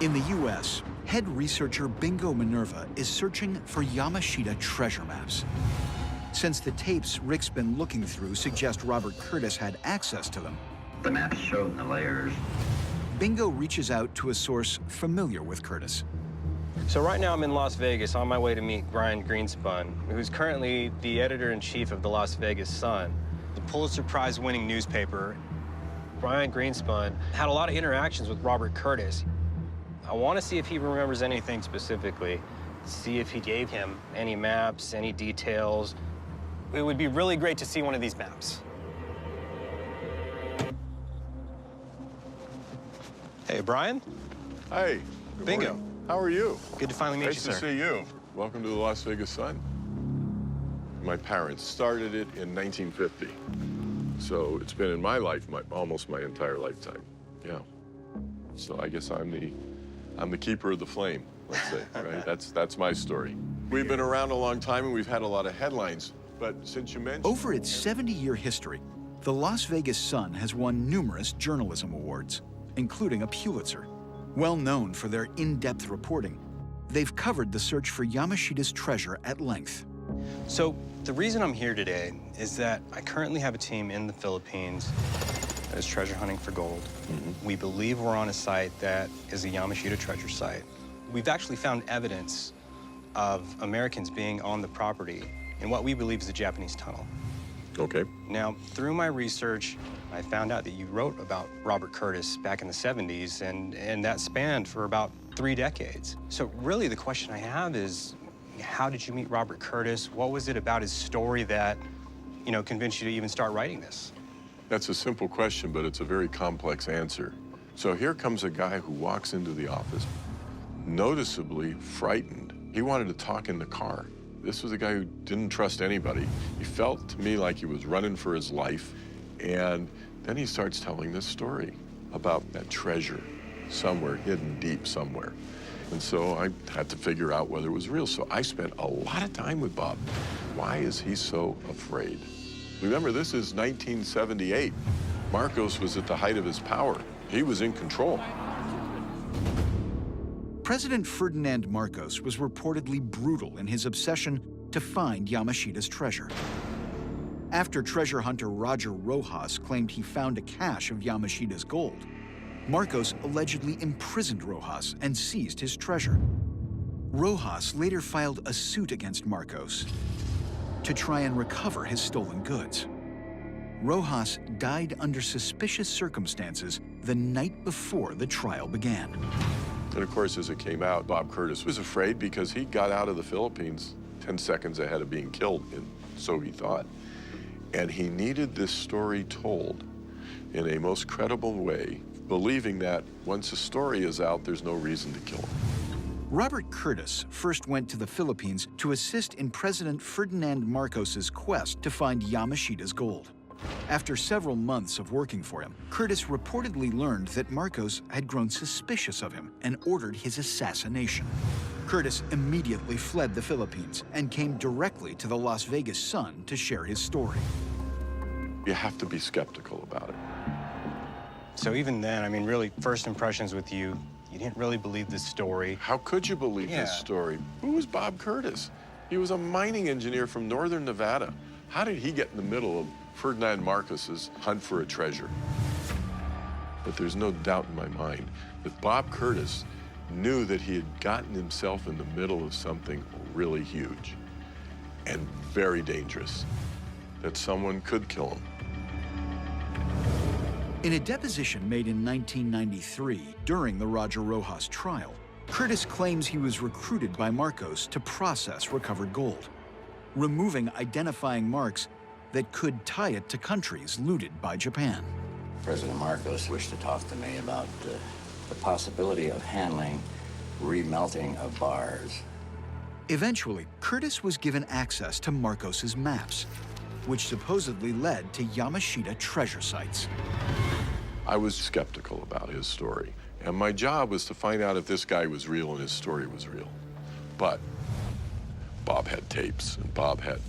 In the U.S., head researcher Bingo Minerva is searching for Yamashita treasure maps. Since the tapes Rick's been looking through suggest Robert Curtis had access to them, the maps showed the layers. Bingo reaches out to a source familiar with Curtis. So right now I'm in Las Vegas on my way to meet Brian Greenspun, who's currently the editor-in-chief of the Las Vegas Sun, the Pulitzer Prize-winning newspaper. Brian Greenspun had a lot of interactions with Robert Curtis. I want to see if he remembers anything specifically, see if he gave him any maps, any details. It would be really great to see one of these maps. Hey, Brian. Hi. Bingo. Morning. How are you? Good to finally meet you, sir. Nice to see you. Welcome to the Las Vegas Sun. My parents started it in 1950. So it's been in my life almost my entire lifetime. Yeah. So I guess I'm the keeper of the flame, let's say, right? That's my story. We've been around a long time and we've had a lot of headlines, but since you mentioned... Over its 70-year history, the Las Vegas Sun has won numerous journalism awards, including a Pulitzer. Well known for their in-depth reporting, they've covered the search for Yamashita's treasure at length. So the reason I'm here today is that I currently have a team in the Philippines that is treasure hunting for gold. We believe we're on a site that is a Yamashita treasure site. We've actually found evidence of Americans being on the property in what we believe is a Japanese tunnel. Okay. Now, through my research, I found out that you wrote about Robert Curtis back in the 70s, and that spanned for about 3 decades. So really the question I have is, how did you meet Robert Curtis? What was it about his story that, convinced you to even start writing this? That's a simple question, but it's a very complex answer. So here comes a guy who walks into the office, noticeably frightened. He wanted to talk in the car. This was a guy who didn't trust anybody. He felt to me like he was running for his life. And then he starts telling this story about that treasure somewhere hidden deep somewhere. And so I had to figure out whether it was real. So I spent a lot of time with Bob. Why is he so afraid? Remember, this is 1978. Marcos was at the height of his power. He was in control. President Ferdinand Marcos was reportedly brutal in his obsession to find Yamashita's treasure. After treasure hunter Roger Rojas claimed he found a cache of Yamashita's gold, Marcos allegedly imprisoned Rojas and seized his treasure. Rojas later filed a suit against Marcos to try and recover his stolen goods. Rojas died under suspicious circumstances the night before the trial began. And of course, as it came out, Bob Curtis was afraid because he got out of the Philippines 10 seconds ahead of being killed, and so he thought. And he needed this story told in a most credible way, believing that once a story is out, there's no reason to kill him. Robert Curtis first went to the Philippines to assist in President Ferdinand Marcos's quest to find Yamashita's gold. After several months of working for him, Curtis reportedly learned that Marcos had grown suspicious of him and ordered his assassination. Curtis immediately fled the Philippines and came directly to the Las Vegas Sun to share his story. You have to be skeptical about it. So even then, really, first impressions with you, you didn't really believe this story. How could you believe this story? Who was Bob Curtis? He was a mining engineer from northern Nevada. How did he get in the middle of Ferdinand Marcos's hunt for a treasure? But there's no doubt in my mind that Bob Curtis knew that he had gotten himself in the middle of something really huge and very dangerous, that someone could kill him. In a deposition made in 1993 during the Roger Rojas trial, Curtis claims he was recruited by Marcos to process recovered gold, removing identifying marks that could tie it to countries looted by Japan. President Marcos wished to talk to me about the possibility of handling remelting of bars. Eventually, Curtis was given access to Marcos's maps, which supposedly led to Yamashita treasure sites. I was skeptical about his story, and my job was to find out if this guy was real and his story was real. But Bob had tapes, and Bob had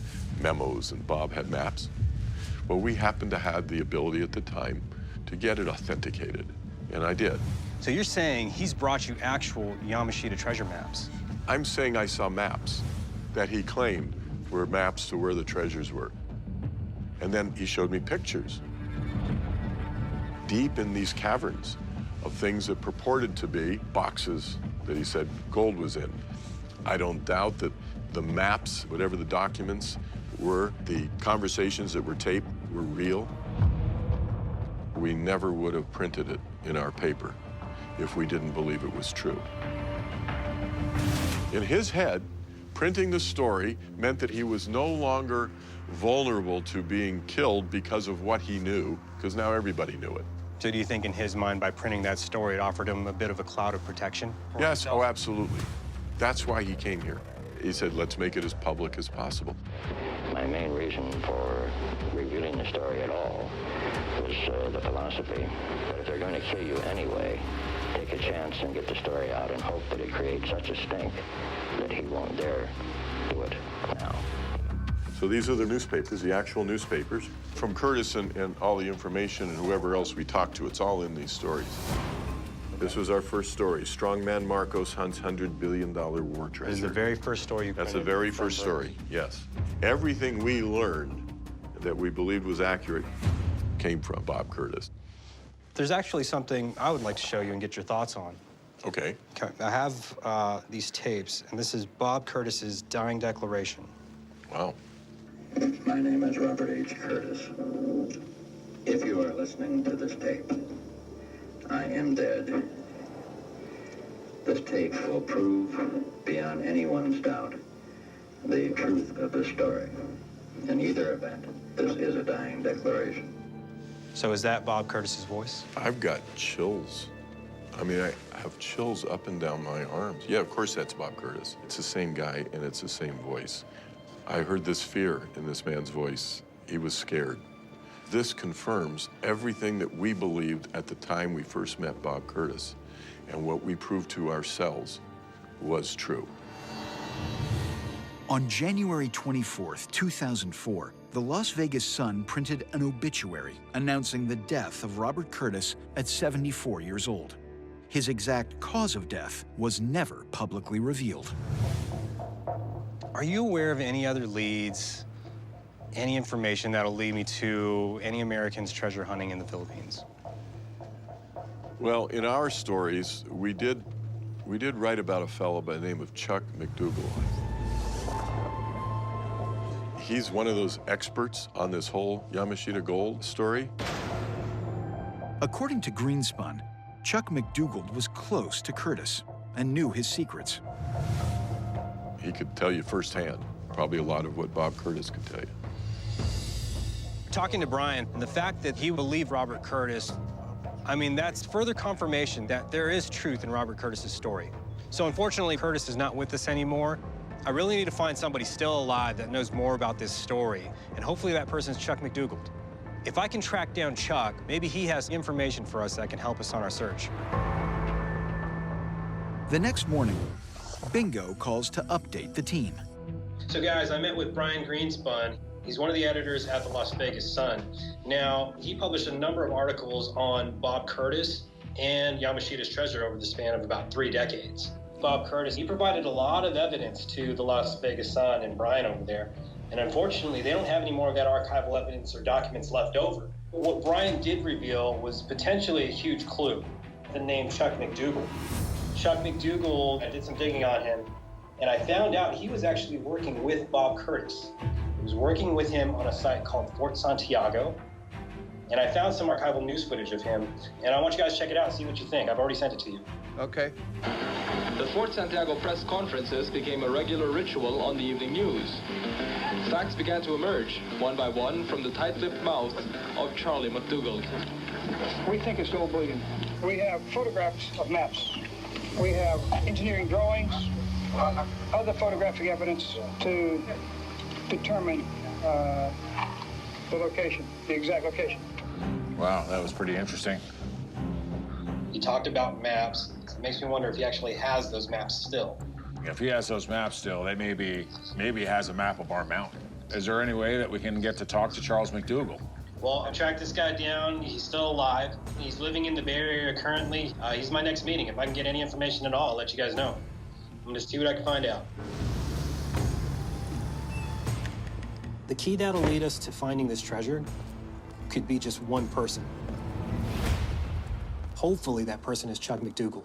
memos, and Bob had maps. Well, we happened to have the ability at the time to get it authenticated. And I did. So you're saying he's brought you actual Yamashita treasure maps? I'm saying I saw maps that he claimed were maps to where the treasures were. And then he showed me pictures deep in these caverns of things that purported to be boxes that he said gold was in. I don't doubt that the maps, whatever the documents were, the conversations that were taped were real. We never would have printed it in our paper if we didn't believe it was true. In his head, printing the story meant that he was no longer vulnerable to being killed because of what he knew, because now everybody knew it. So do you think in his mind, by printing that story, it offered him a bit of a cloud of protection? Yes, oh, absolutely. That's why he came here. He said, let's make it as public as possible. My main reason for revealing the story at all was the philosophy that if they're going to kill you anyway, take a chance and get the story out and hope that it creates such a stink that he won't dare do it now. So these are the newspapers, the actual newspapers, from Curtis and all the information and whoever else we talked to. It's all in these stories. This was our first story. Strongman Marcos hunts $100 billion war treasure. This is the very first story you That's the very first story, yes. Everything we learned that we believed was accurate came from Bob Curtis. There's actually something I would like to show you and get your thoughts on. Okay. Okay, I have these tapes, and this is Bob Curtis's dying declaration. Wow. My name is Robert H. Curtis. If you are listening to this tape, I am dead. This tape will prove beyond anyone's doubt the truth of the story. In either event, this is a dying declaration. So is that Bob Curtis's voice? I've got chills. I mean, I have chills up and down my arms. Yeah, of course that's Bob Curtis. It's the same guy, and it's the same voice. I heard this fear in this man's voice. He was scared. This confirms everything that we believed at the time we first met Bob Curtis, and what we proved to ourselves was true. On January 24th, 2004, the Las Vegas Sun printed an obituary announcing the death of Robert Curtis at 74 years old. His exact cause of death was never publicly revealed. Are you aware of any other leads, any information that'll lead me to any Americans treasure hunting in the Philippines? Well, in our stories, we did write about a fellow by the name of Chuck McDougall. He's one of those experts on this whole Yamashita gold story. According to Greenspun, Chuck McDougall was close to Curtis and knew his secrets. He could tell you firsthand, probably a lot of what Bob Curtis could tell you. Talking to Brian, and the fact that he believed Robert Curtis, I mean, that's further confirmation that there is truth in Robert Curtis's story. So unfortunately, Curtis is not with us anymore. I really need to find somebody still alive that knows more about this story, and hopefully that person's Chuck McDougall. If I can track down Chuck, maybe he has information for us that can help us on our search. The next morning, Bingo calls to update the team. So guys, I met with Brian Greenspun. He's one of the editors at the Las Vegas Sun. Now, he published a number of articles on Bob Curtis and Yamashita's treasure over the span of about 3 decades. Bob Curtis, he provided a lot of evidence to the Las Vegas Sun and Brian over there. And unfortunately, they don't have any more of that archival evidence or documents left over. What Brian did reveal was potentially a huge clue, the name Chuck McDougall. Chuck McDougall, I did some digging on him, and I found out he was actually working with Bob Curtis. He was working with him on a site called Fort Santiago, and I found some archival news footage of him, and I want you guys to check it out and see what you think. I've already sent it to you. Okay. The Fort Santiago press conferences became a regular ritual on the evening news. Facts began to emerge, one by one, from the tight-lipped mouth of Charlie McDougall. We think it's gold bullion. We have photographs of maps. We have engineering drawings, other photographic evidence to determine the location, the exact location. Wow, that was pretty interesting. He talked about maps. It makes me wonder if he actually has those maps still. If he has those maps still, they maybe he has a map of our mountain. Is there any way that we can get to talk to Charles McDougall? Well, I tracked this guy down. He's still alive. He's living in the Bay Area currently. He's my next meeting. If I can get any information at all, I'll let you guys know. I'm gonna see what I can find out. The key that'll lead us to finding this treasure could be just one person. Hopefully that person is Chuck McDougall.